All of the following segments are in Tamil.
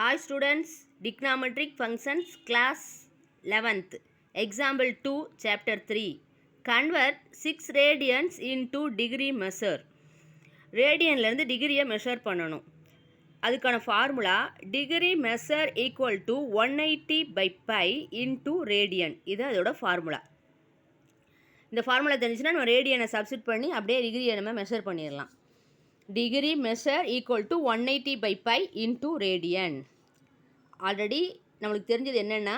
Hi students, trigonometric functions class 11th. Example 2 chapter 3. Convert 6 radians into degree measure. ரேடியன்ல இருந்து டிகிரியை மெஷர் பண்ணணும். அதுக்கான formula degree measure equal to 180 by pi into radian. இது அதோட ஃபார்முலா. இந்த ஃபார்முலா தெரிஞ்சுன்னா நம்ம ரேடியனை சப்ஸ்டிட் பண்ணி அப்படியே டிகிரியை நம்ம மெஷர் பண்ணிடலாம். Degree measure equal to 180 by pi into radian. Already நம்மளுக்கு தெரிஞ்சது என்னென்னா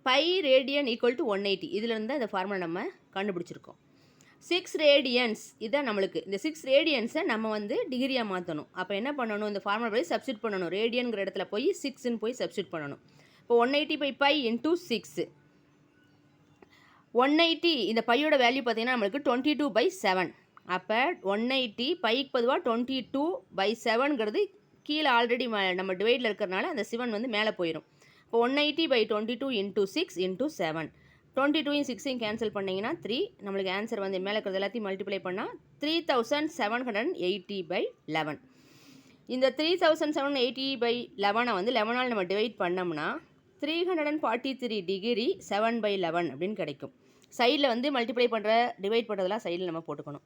பை ரேடியன் ஈக்குவல் டு 180. இதிலேருந்து தான் இந்த ஃபார்முலா நம்ம கண்டுபிடிச்சிருக்கோம். 6 ரேடியன்ஸ் இதுதான் நம்மளுக்கு. இந்த 6 ரேடியன்ஸை நம்ம டிகிரியாக மாற்றணும். அப்போ என்ன பண்ணணும், இந்த ஃபார்முலா போய் சப்ஸ்டிட் பண்ணணும். ரேடியன்கிற இடத்துல போய் 6ன்னு போய் சப்ஸ்டிட் பண்ணணும். இப்போ 180 பை பை இன்டூ 6. 180 இந்த பையோட வேல்யூ பார்த்தீங்கன்னா நம்மளுக்கு 22 பை 7. அப்போ 180 பைக்கு பொதுவாக 22 பை 7ங்கிறது கீழே ஆல்ரெடி நம்ம டிவைடில் இருக்கிறனால அந்த 7 மேலே போயிடும். இப்போ 180 பை 22 இன்டூ 6 இன்டூ 7. 22யும் 6யும் கேன்சல் பண்ணிங்கன்னா 3. நம்மளுக்கு ஆன்சர் மேலே இருக்கிறது எல்லாத்தையும் மல்டிப்ளை பண்ணால் 3780 பை 11. இந்த 3780 பை 11 11ஆல் நம்ம டிவைட் பண்ணோம்னா 343 டிகிரி 7 பை 11 அப்படின்னு கிடைக்கும். சைடில் மல்டிப்ளை பண்ணுற டிவைட் பண்ணுறதெல்லாம் சைடில் நம்ம போட்டுக்கணும்.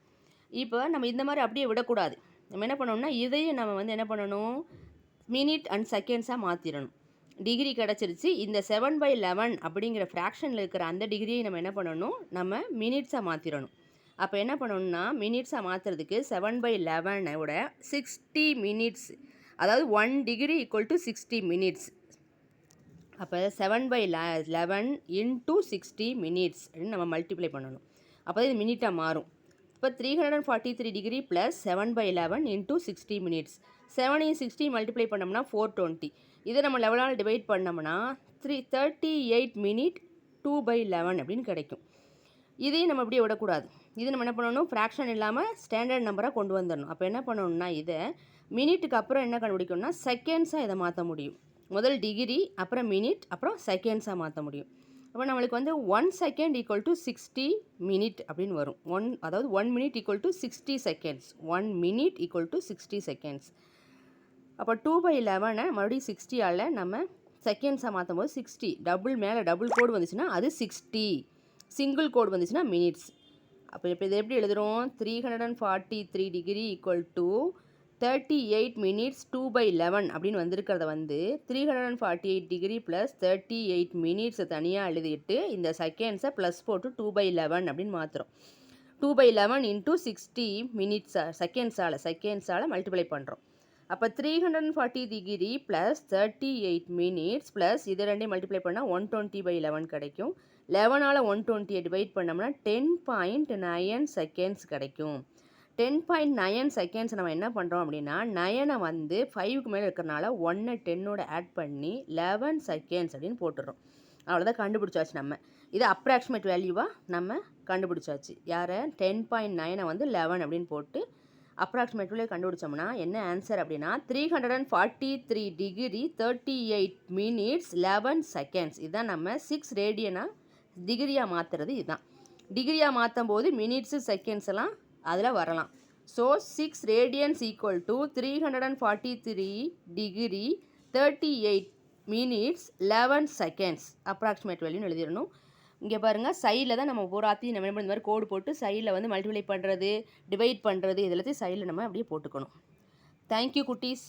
இப்போ நம்ம இந்த மாதிரி அப்படியே விடக்கூடாது. நம்ம என்ன பண்ணோம்னா இதையும் நம்ம என்ன பண்ணணும், மினிட் அண்ட் செகண்ட்ஸாக மாற்றிடணும். டிகிரி கிடச்சிருச்சு. இந்த 7 பை 11 அப்படிங்கிற ஃப்ராக்ஷனில் இருக்கிற அந்த டிகிரியை நம்ம என்ன பண்ணணும், நம்ம மினிட்ஸாக மாற்றிடணும். அப்போ என்ன பண்ணணும்னா மினிட்ஸாக மாற்றுறதுக்கு 7 பை 11ஓட 60 மினிட்ஸ், அதாவது 1 டிகிரி ஈக்குவல் டு 60 மினிட்ஸ். அப்போ 7 பை 11 இன்டூ 60 மினிட்ஸ் அப்படின்னு நம்ம மல்டிப்ளை பண்ணணும். அப்போ தான் இது மினிட்டாக மாறும். இப்போ 343 degree plus 7 by 11 into 60 minutes. 7ஐயும் 60 மல்டிப்ளை பண்ணோம்னா 420. இதை நம்ம 11ஆல் டிவைட் பண்ணோம்னா 38 மினிட் 2 பை 11 அப்படின்னு கிடைக்கும். இதையும் நம்ம அப்படியே விடக்கூடாது. இது நம்ம என்ன பண்ணணும், ஃப்ராக்ஷன் இல்லாமல் ஸ்டாண்டர்ட் நம்பராக கொண்டு வந்துடணும். அப்போ என்ன பண்ணணும்னா இதை மினிட்டுக்கு அப்புறம் என்ன கண்டுபிடிக்கணும்னா செகண்ட்ஸாக இதை மாற்ற முடியும். முதல் டிகிரி, அப்புறம் மினிட், அப்புறம் செகண்ட்ஸாக மாற்ற முடியும். அப்போ நம்மளுக்கு 1 செகண்ட் ஈக்குவல் டு 60 மினிட் அப்படின்னு வரும். அதாவது 1 minute equal to 60 seconds. 1 minute equal to 60 seconds. அப்போ 2 பை 11 மறுபடியும் 60ஆல் நம்ம செகண்ட்ஸாக மாற்றும் போது 60 டபுள் மேலே டபுள் கோடு வந்துச்சுன்னா அது 60, சிங்கிள் கோடு வந்துச்சுன்னா மினிட்ஸ். அப்போ இப்போ இதை எப்படி எழுதுகிறோம், 343 degree equal to 38 minutes 2 by 11 அப்படின்னு வந்திருக்கிறத 348 டிகிரி ப்ளஸ் 38 மினிட்ஸை தனியாக எழுதிட்டு இந்த செகண்ட்ஸை ப்ளஸ் போட்டு 2 பை 11 அப்படின்னு மாற்றுறோம். 2 பை 11 இன்டூ 60 மினிட்ஸாக செகண்ட்ஸால் மல்டிப்ளை பண்ணுறோம். அப்போ 340 டிகிரி ப்ளஸ் 38 மினிட்ஸ் ப்ளஸ் இது ரெண்டையும் மல்டிப்ளை பண்ணால் 120 பை 11 கிடைக்கும். 11ஆல் 120 டிவைட் பண்ணோம்னா 10.9 செகண்ட்ஸ் கிடைக்கும். 10.9 செகண்ட்ஸ் நம்ம என்ன பண்ணுறோம் அப்படின்னா 9ஐ 5க்கு மேலே இருக்கிறனால 1 10ஓட ஆட் பண்ணி 11 செகண்ட்ஸ் அப்படின்னு போட்டுடுறோம். அவ்வளோதான், கண்டுபிடிச்சாச்சு. நம்ம இது அப்ராக்சிமேட் வேல்யூவாக நம்ம கண்டுபிடிச்சாச்சு. யாரை 10.9ஐ 11 அப்படின்னு போட்டு அப்ராக்சிமேட் வேல்யூ கண்டுபிடிச்சோம்னா என்ன ஆன்சர் அப்படின்னா 343 டிகிரி 38 மினிட்ஸ் 11 செகண்ட்ஸ். இதுதான் நம்ம 6 ரேடியனாக டிகிரியாக மாற்றுறது. இதுதான் டிகிரியாக மாற்றும் போது மினிட்ஸு செகண்ட்ஸ் எல்லாம் அதில் வரலாம். So 6 radians equal to 343 degree 38 minutes 11 seconds approximate வேல்யூன்னு எழுதிடணும். இங்கே பாருங்கள், சைடில் தான் நம்ம பூராத்தையும் நம்ம இந்த மாதிரி கோடு போட்டு சைடில் மல்டிப்ளை பண்ணுறது, டிவைட் பண்ணுறது, இதெல்லாத்தையும் சைடில் நம்ம அப்படியே போட்டுக்கணும். தேங்க்யூ குட்டீஸ்.